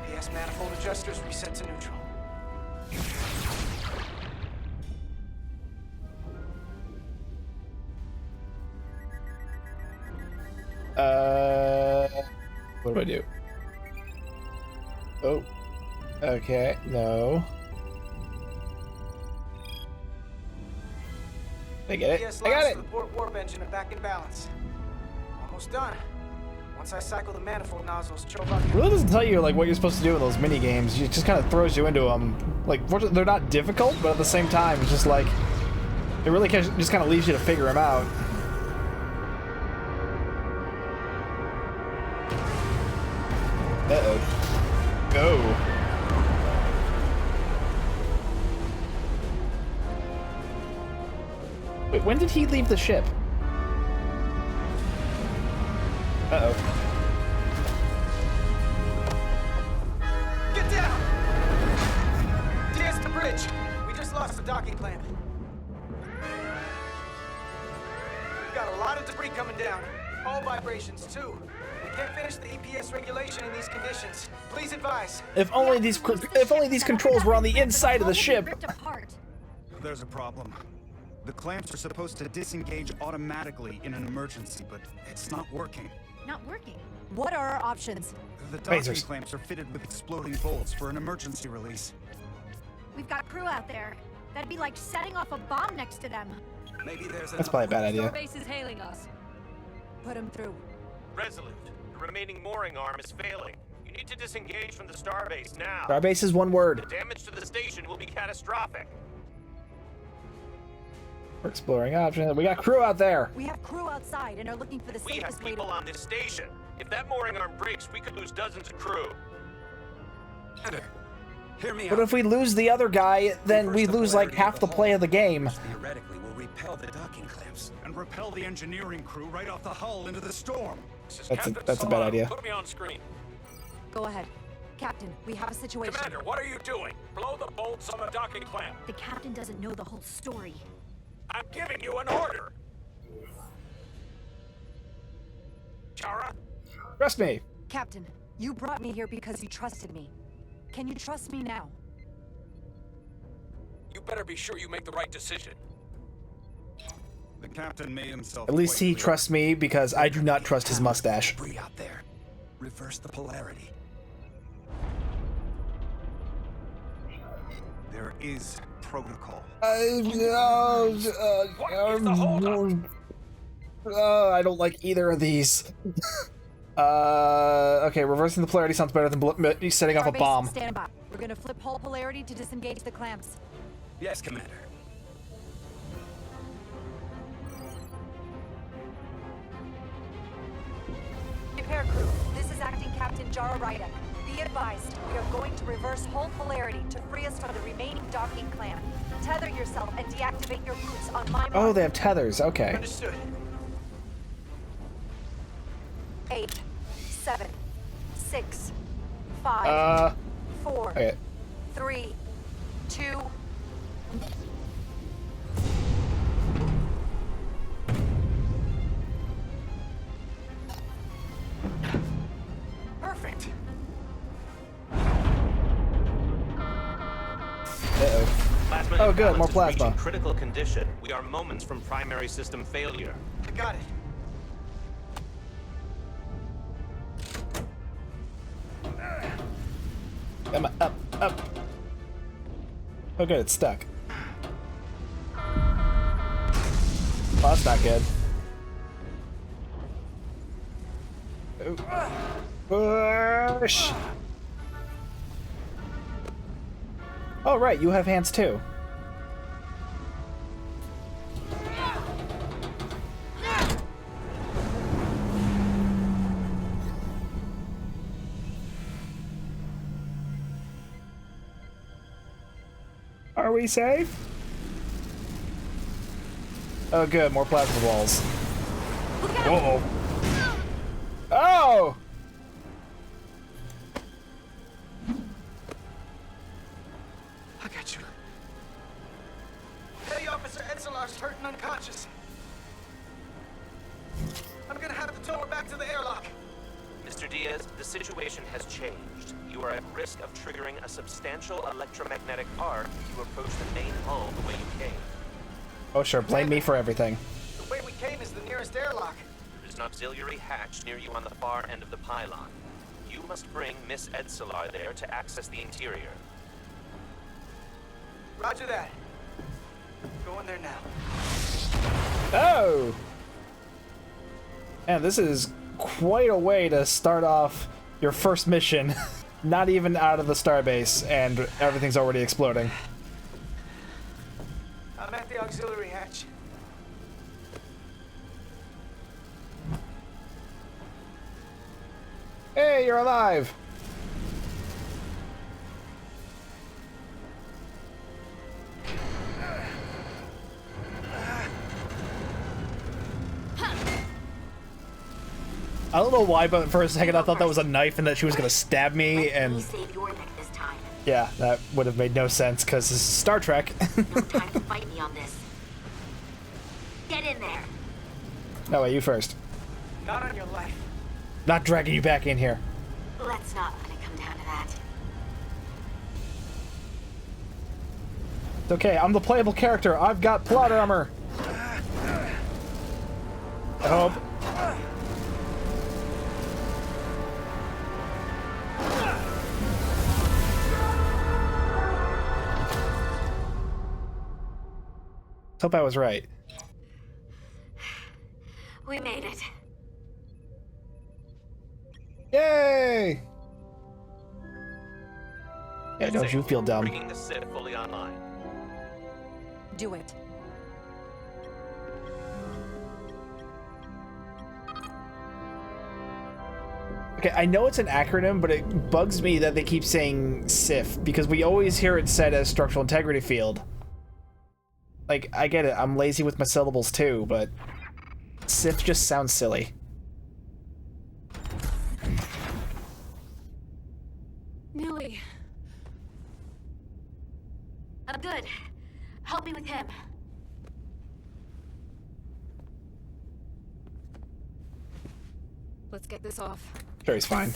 EPS manifold adjusters reset to neutral. What do I do? Oh. Okay, no. I get it. EPS I got lines it! to the port warp engine are back in balance. Almost done. Once I cycle the manifold nozzles, Chovak... It really doesn't tell you like what you're supposed to do in those mini games. It just kind of throws you into them. Like, fortunately, they're not difficult, but at the same time, it's just like it really just kind of leaves you to figure them out. Uh-oh. Go. Wait, when did he leave the ship? Uh-oh. Get down! DS to bridge. We just lost the docking clamp. We've got a lot of debris coming down. All vibrations, too. We can't finish the EPS regulation in these conditions. Please advise. If only these controls were on the inside of the ship. There's a problem. The clamps are supposed to disengage automatically in an emergency, but it's not working. Not working. What are our options? The docking Phasers. clamps are fitted with exploding bolts for an emergency release. We've got crew out there. That'd be like setting off a bomb next to them. Maybe there's That's probably a bad idea. Starbase is hailing us. Put him through. Resolute. The remaining mooring arm is failing. You need to disengage from the starbase now. Starbase is one word. The damage to the station will be catastrophic. We're exploring options. We got crew out there. We have crew outside and are looking for the We have safest way people to... on this station. If that mooring arm breaks, we could lose dozens of crew. Hear me But out. if we lose the other guy, then we lose like half the play of the game. Theoretically, we'll repel the docking clamps. And repel the engineering crew right off the hull into the storm. That's a bad idea. Put me on screen. Go ahead. Captain, we have a situation. Commander, what are you doing? Blow the bolts on the docking clamp. The captain doesn't know the whole story. I'm giving you an order. Chara? Trust me. Captain, you brought me here because you trusted me. Can you trust me now? You better be sure you make the right decision. The captain made himself. At least he trusts me because I do not trust his mustache. Debris out there. Reverse the polarity. There is protocol. I don't like either of these. Okay, reversing the polarity sounds better than setting off a bomb. Stand by. We're gonna flip hull polarity to disengage the clamps. Yes, Commander. Repair crew, this is Acting Captain Jara Ryder. Be advised, we are going to reverse hull polarity to free us from the remaining docking clamp. Tether yourself and deactivate your boots on my mark. Oh, they have tethers. Okay. Understood. 8, 7, 6, 5, 4, okay. 3, 2. Perfect. Plasma Oh, good, imbalance more is plasma. reaching critical condition. We are moments from primary system failure. I got it. Come on, up. Oh, good, it's stuck. Oh, that's not good. Push. Oh, right, you have hands too. Are we safe? Oh, good, more plasma balls. Whoa. Oh! I got you. Petty Officer Edselar's hurt and unconscious. I'm gonna have to tow her back to the airlock. Mr. Diaz, the situation has changed. You are at risk of triggering a substantial electromagnetic arc if you approach the main hull the way you came. Oh, sure, blame me for everything. The way we came is the nearest airlock. There's an auxiliary hatch near you on the far end of the pylon. You must bring Miss Edselar there to access the interior. Roger that. Going there now. Oh! Man, this is quite a way to start off your first mission. Not even out of the starbase, and everything's already exploding. I'm at the auxiliary hatch. Hey, you're alive! I don't know why, but for a second I thought that was a knife and that she was gonna stab me, and Save your neck this time. yeah, that would have made no sense because this is Star Trek. No time to fight me on this. Get in there. No way, you first. Not on your life. Not dragging you back in here. Let's not let it come down to that. It's okay, I'm the playable character. I've got plot armor. I hope. Hope I was right. We made it. Yay! Yeah, don't you feel dumb. Bringing the Sith fully online. Do it. Okay, I know it's an acronym, but it bugs me that they keep saying SIF, because we always hear it said as Structural Integrity Field. Like, I get it, I'm lazy with my syllables too, but SIF just sounds silly. Millie. I'm good. Help me with him. Let's get this off. Sure, he's fine.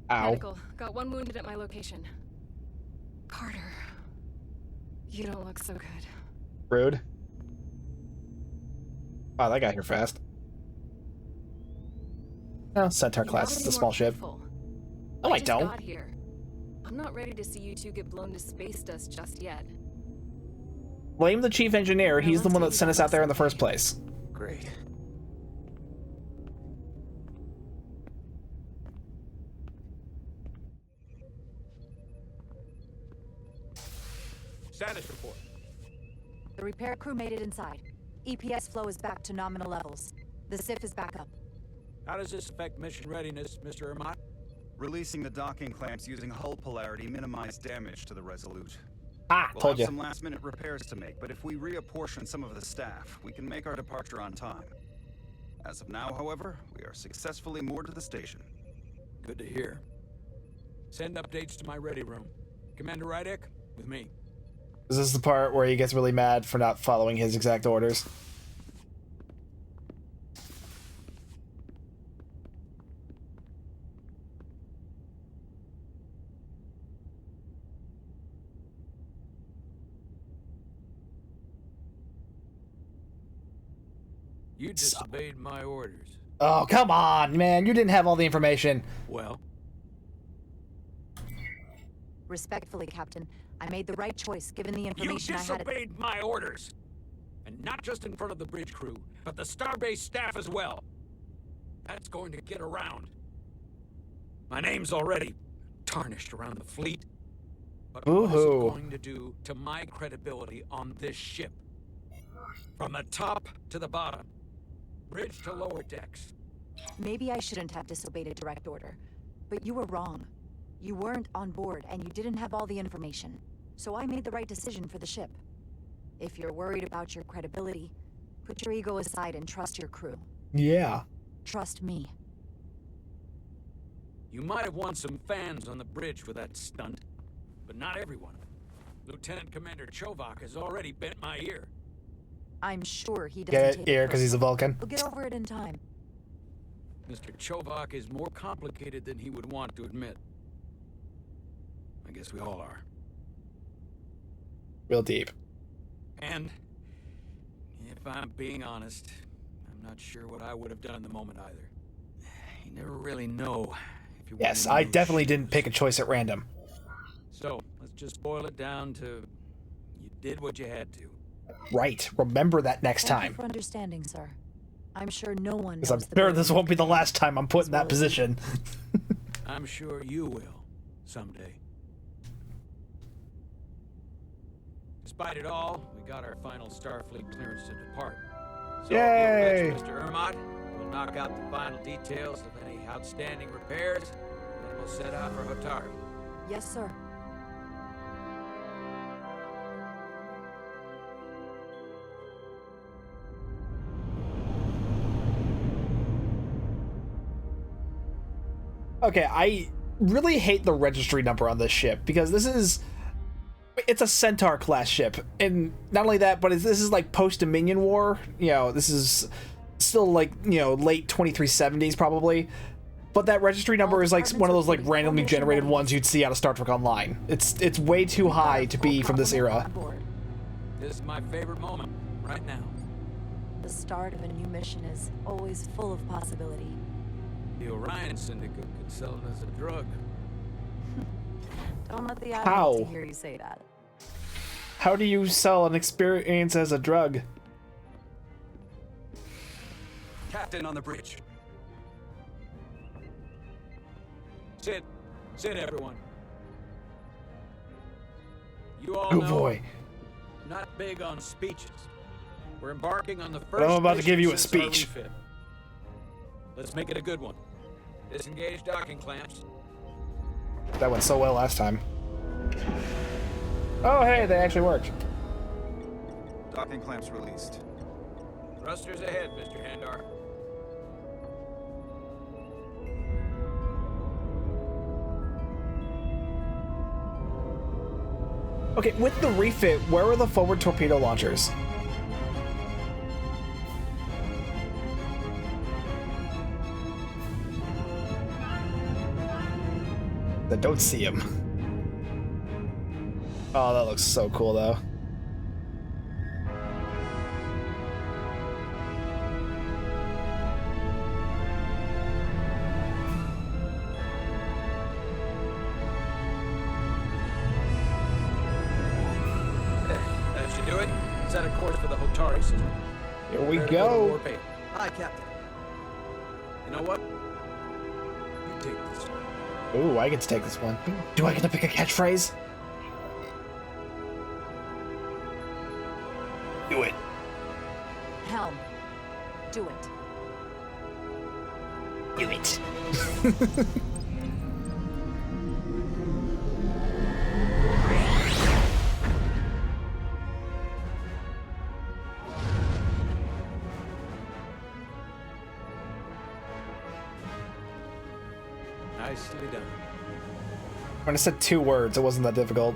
Ow. Medical. Got one wounded at my location. Carter. You don't look so good. Rude. Wow, that got here fast. Oh, Centaur class. It's a small ship. Careful. No, I just don't. got here. I'm not ready to see you two get blown to space dust just yet. Blame the chief engineer. He's the one that sent us out there in the first place. Great. Status report. The repair crew made it inside. EPS flow is back to nominal levels. The SIF is back up. How does this affect mission readiness, Mr. Ermont? Releasing the docking clamps using hull polarity minimized damage to the Resolute. Ah, We'll told have you. some last-minute repairs to make, but if we reapportion some of the staff, we can make our departure on time. As of now, however, we are successfully moored to the station. Good to hear. Send updates to my ready room. Commander Rydek, with me. Is this the part where he gets really mad for not following his exact orders? You disobeyed my orders. Oh, come on, man. You didn't have all the information. Well, Respectfully, Captain, I made the right choice given the you information I had. disobeyed my orders. And not just in front of the bridge crew, but the Starbase staff as well. That's going to get around. My name's already tarnished around the fleet. But what is it Boo-hoo. going to do to my credibility on this ship? From the top to the bottom. Bridge to lower decks. Maybe I shouldn't have disobeyed a direct order, but you were wrong. You weren't on board, and you didn't have all the information. So I made the right decision for the ship. If you're worried about your credibility, put your ego aside and trust your crew. Yeah. Trust me. You might have won some fans on the bridge with that stunt, but not everyone. Lieutenant Commander Chovak has already bent my ear. I'm sure he doesn't Get take it? Ear, it because he's a Vulcan. We'll get over it in time. Mr. Chovak is more complicated than he would want to admit. I guess we all are. Real deep. And, if I'm being honest, I'm not sure what I would have done in the moment either. You never really know if you Yes, I definitely didn't pick a choice at random. So, let's just boil it down to you did what you had to. Right. Remember that next Thank time. you for understanding, sir. I'm sure no one Because I'm knows the sure burden this won't be the last time I'm put in that position. I'm sure you will, someday. Despite it all, we got our final Starfleet clearance to depart. So, Yay! Mr. Ermont, we'll knock out the final details of any outstanding repairs, and then we'll set out for Hotari. Yes, sir. Okay, I really hate the registry number on this ship because it's a Centaur class ship, and not only that, but this is like post-Dominion War. You know, this is still like, you know, late 2370s probably. But that registry number is like one of those like randomly generated ones you'd see out of Star Trek Online. It's way too high to be from this era. This is my favorite moment, right now. The start of a new mission is always full of possibility. The Orion Syndicate could sell it as a drug. Don't let the How? audience hear you say that. How do you sell an experience as a drug? Captain on the bridge. Sit. Sit, everyone. You all Oh know boy. I'm not big on speeches. We're embarking on the first But I'm about to give you a mission since our speech. refit. Let's make it a good one. Disengage docking clamps. That went so well last time. Oh hey, they actually worked. Docking clamps released. Thrusters ahead, Mr. Handar. Okay, with the refit, where are the forward torpedo launchers? That don't see him. Oh, that looks so cool, though. That should do it. Set a course for the Hotari system. Here we Prepare to go to go. war paint. Hi, Captain. You know what? You take this. Ooh, I get to take this one. Do I get to pick a catchphrase? Do it. Helm, do it. Do it. Nicely done. When I said 2 words, it wasn't that difficult.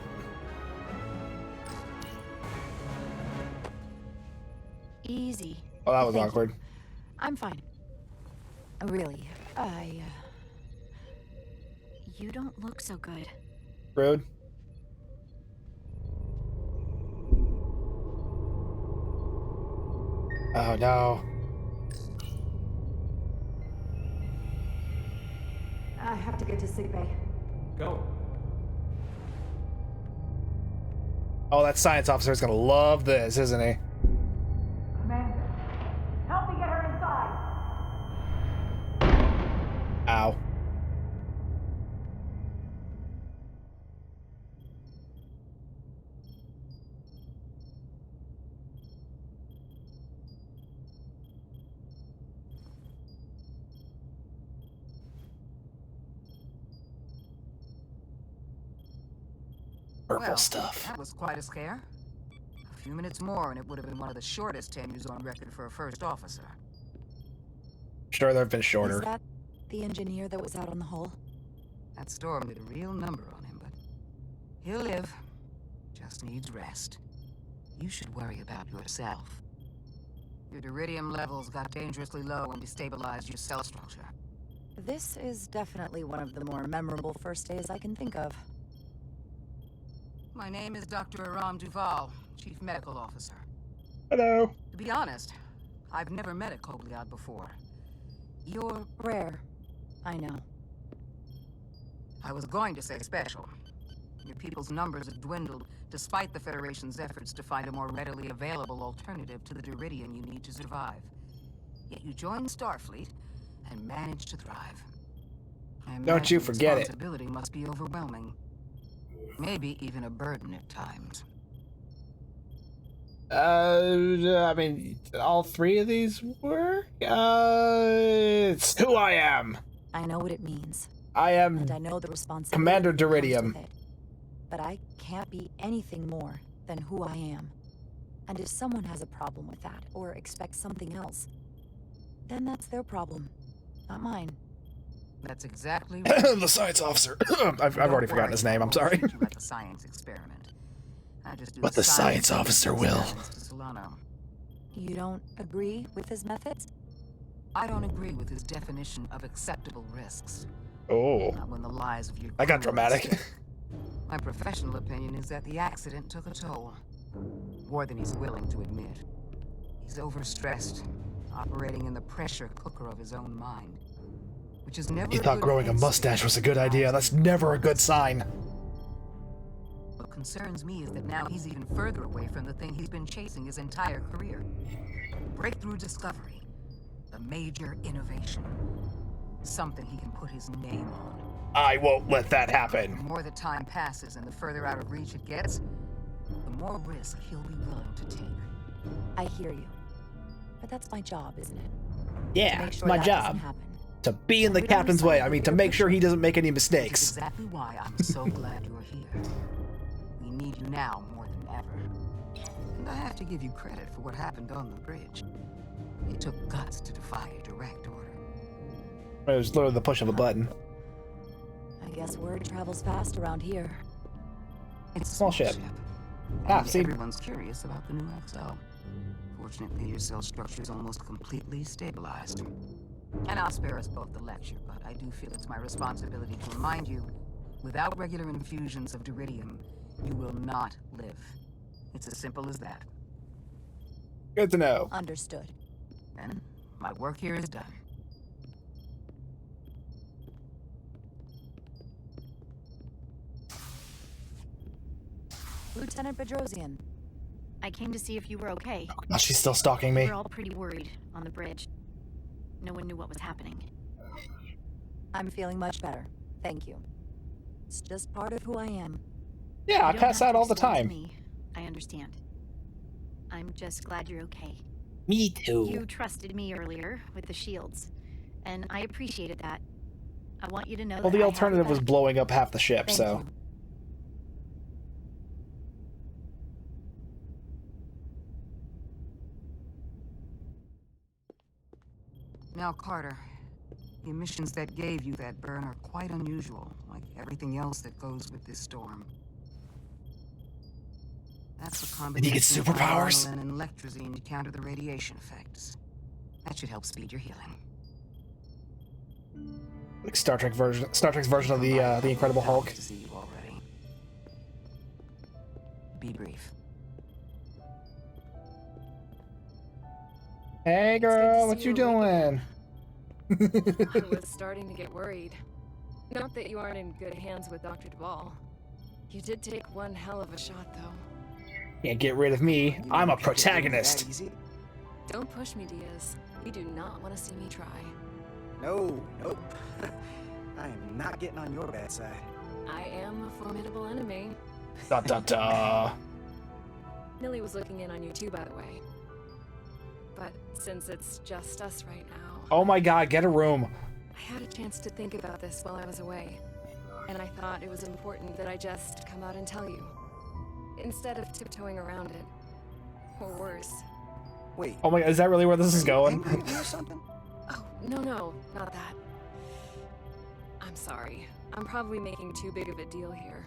Easy. Oh, that was Thank you. awkward. I'm fine. Really, You don't look so good. Rude. Oh no. I have to get to sickbay. Go. Oh, that science officer is gonna love this, isn't he? Commander, help me get her inside. Ow. Purple Well, stuff. That was quite a scare. A few minutes more and it would have been one of the shortest tenures on record for a first officer. Sure, they've been Is shorter. that the engineer that was out on the hull? That storm did a real number on him, but he'll live. Just needs rest. You should worry about yourself. Your duridium levels got dangerously low and destabilized your cell structure. This is definitely one of the more memorable first days I can think of. My name is Dr. Aram Duval, Chief Medical Officer. Hello. To be honest, I've never met a Kobliad before. You're Rare. I know. I was going to say special. Your people's numbers have dwindled, despite the Federation's efforts to find a more readily available alternative to the Duridian you need to survive. Yet you joined Starfleet and managed to thrive. Don't you forget it. Responsibility must be overwhelming. Maybe even a burden at times. I mean, all 3 of these were? It's who I am. I know what it means. I am And I know the responsibility Commander that comes with Duridium. it. But I can't be anything more than who I am. And if someone has a problem with that, or expects something else, then that's their problem, not mine. That's exactly right. The science officer. I've already forgotten his name, I'm sorry. Like a science experiment. I just do But the science officer will. experiments to Solano. You don't agree with his methods? I don't agree with his definition of acceptable risks. Oh. Not when the lives of your I got crew are at dramatic. stake. My professional opinion is that the accident took a toll. More than he's willing to admit. He's overstressed, operating in the pressure cooker of his own mind. Which is never You a thought good growing a headspace. mustache was a good idea. That's never a good sign. What concerns me is that now he's even further away from the thing he's been chasing his entire career. Breakthrough discovery. A major innovation. Something he can put his name on. I won't let that happen. The more the time passes and the further out of reach it gets, the more risk he'll be willing to take. I hear you. But that's my job, isn't it? Yeah, To make it's sure my that job. doesn't happen. To be in the We don't captain's decide way. I who mean, to you're make sure he doesn't make any Which is mistakes. exactly why I'm so glad you're here. We need you now more than ever. And I have to give you credit for what happened on the bridge. It took guts to defy a direct order. It was literally the push of a button. I guess word travels fast around here. It's a Small ship. Ah, And see? everyone's curious about the new XO. Fortunately, your cell structure is almost completely stabilized. And I'll spare us both the lecture, but I do feel it's my responsibility to remind you Without regular infusions of Duridium, you will not live. It's as simple as that. Good to know. Understood. And my work here is done. Lieutenant Bedrosian. I came to see if you were okay. Now she's still stalking me. We were all pretty worried on the bridge. No one knew what was happening. I'm feeling much better. Thank you. It's just part of who I am. Yeah, I You don't pass have out to all the explain to time. me. I understand. I'm just glad you're okay. Me too. You trusted me earlier with the shields, and I appreciated that. I want you to know Well, that the I have alternative your was back. blowing up half the ship, Thank so. you. Now, Carter, the emissions that gave you that burn are quite unusual, like everything else that goes with this storm. That's a Did combination he get superpowers? of adrenaline and electrazine to counter the radiation effects. That should help speed your healing. Like Star Trek's version of the Incredible Hulk. To see you already. Be brief. Hey girl, what see you you awake doing? I was starting to get worried. Not that you aren't in good hands with Dr. Duvall. You did take one hell of a shot, though. Can't get rid of me. I'm a protagonist. Don't push me, Diaz. You do not want to see me try. No, nope. I am not getting on your bad side. I am a formidable enemy. Da da da. Millie was looking in on you too, by the way. But since it's just us right now, Oh my god, get a room. I had a chance to think about this while I was away. And I thought it was important that I just come out and tell you. Instead of tiptoeing around it. Or worse. Wait. Oh my god, is that really where this is going? Angry at me or something? Oh, no, not that. I'm sorry. I'm probably making too big of a deal here.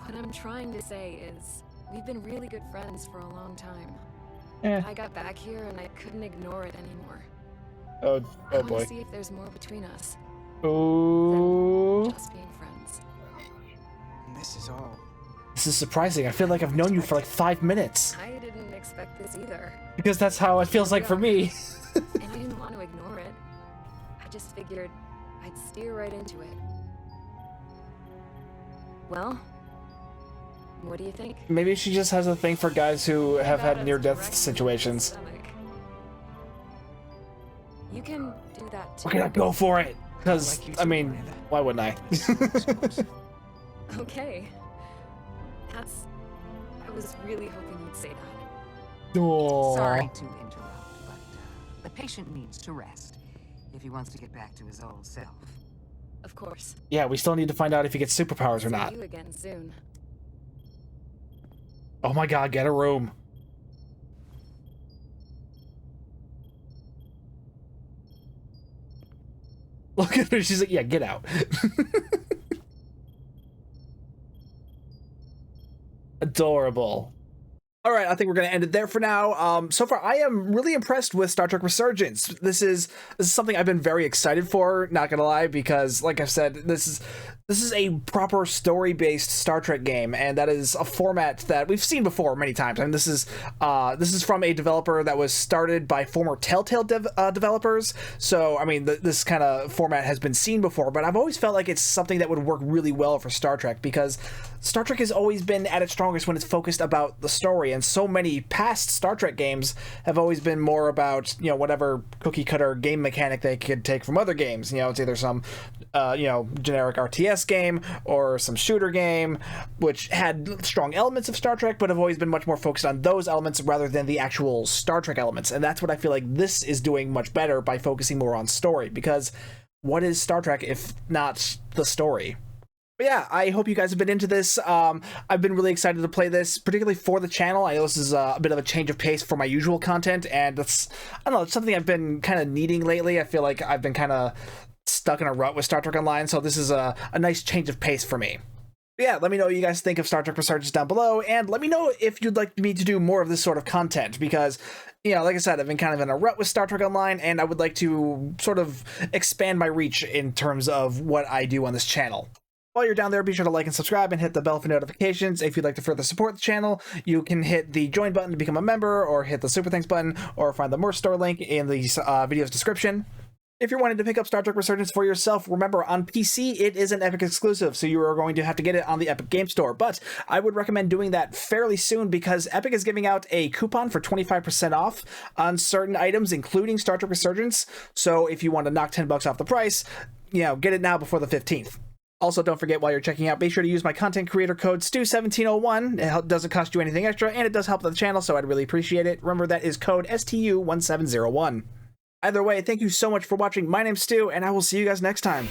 What I'm trying to say is, we've been really good friends for a long time. I got back here and I couldn't ignore it anymore. Oh I want boy. to see if there's more between us Oh. than just being friends. This is all. This is surprising. I feel like I've known you for like 5 minutes. I didn't expect this either. Because that's how it feels like for me. And I didn't want to ignore it. I just figured I'd steer right into it. Well, what do you think? Maybe she just has a thing for guys who have About had as near-death direct as situations. stomach. You can do that too. We're gonna go for it. Because, I mean, why wouldn't I? Okay. I was really hoping you'd say that. Aww. Sorry to interrupt, but the patient needs to rest if he wants to get back to his old self. Of course. Yeah, we still need to find out if he gets superpowers or See not. you again soon. Oh my god, get a room. Look at her, she's like, yeah, get out. Adorable. All right, I think we're going to end it there for now. So far, I am really impressed with Star Trek Resurgence. This is something I've been very excited for, not going to lie, because like I've said, this is a proper story-based Star Trek game, and that is a format that we've seen before many times. I mean, this is from a developer that was started by former Telltale developers. So, I mean, this kind of format has been seen before, but I've always felt like it's something that would work really well for Star Trek, because Star Trek has always been at its strongest when it's focused about the story, and so many past Star Trek games have always been more about, you know, whatever cookie cutter game mechanic they could take from other games. You know, it's either some generic RTS game or some shooter game, which had strong elements of Star Trek, but have always been much more focused on those elements rather than the actual Star Trek elements. And that's what I feel like this is doing much better by focusing more on story, because what is Star Trek if not the story? But yeah, I hope you guys have been into this. I've been really excited to play this, particularly for the channel. I know this is a bit of a change of pace for my usual content, and it's something I've been kind of needing lately. I feel like I've been kind of stuck in a rut with Star Trek Online, so this is a nice change of pace for me. Yeah, let me know what you guys think of Star Trek Resurgence down below, and let me know if you'd like me to do more of this sort of content, because, you know, like I said, I've been kind of in a rut with Star Trek Online, and I would like to sort of expand my reach in terms of what I do on this channel. While you're down there, be sure to like and subscribe and hit the bell for notifications. If you'd like to further support the channel, you can hit the join button to become a member, or hit the super thanks button, or find the merch store link in the video's description. If you're wanting to pick up Star Trek Resurgence for yourself, remember, on PC, it is an Epic exclusive, so you are going to have to get it on the Epic Game Store. But I would recommend doing that fairly soon, because Epic is giving out a coupon for 25% off on certain items, including Star Trek Resurgence. So if you want to knock $10 off the price, you know, get it now before the 15th. Also, don't forget, while you're checking out, be sure to use my content creator code STU1701. It doesn't cost you anything extra, and it does help the channel, so I'd really appreciate it. Remember, that is code STU1701. Either way, thank you so much for watching. My name's Stu, and I will see you guys next time.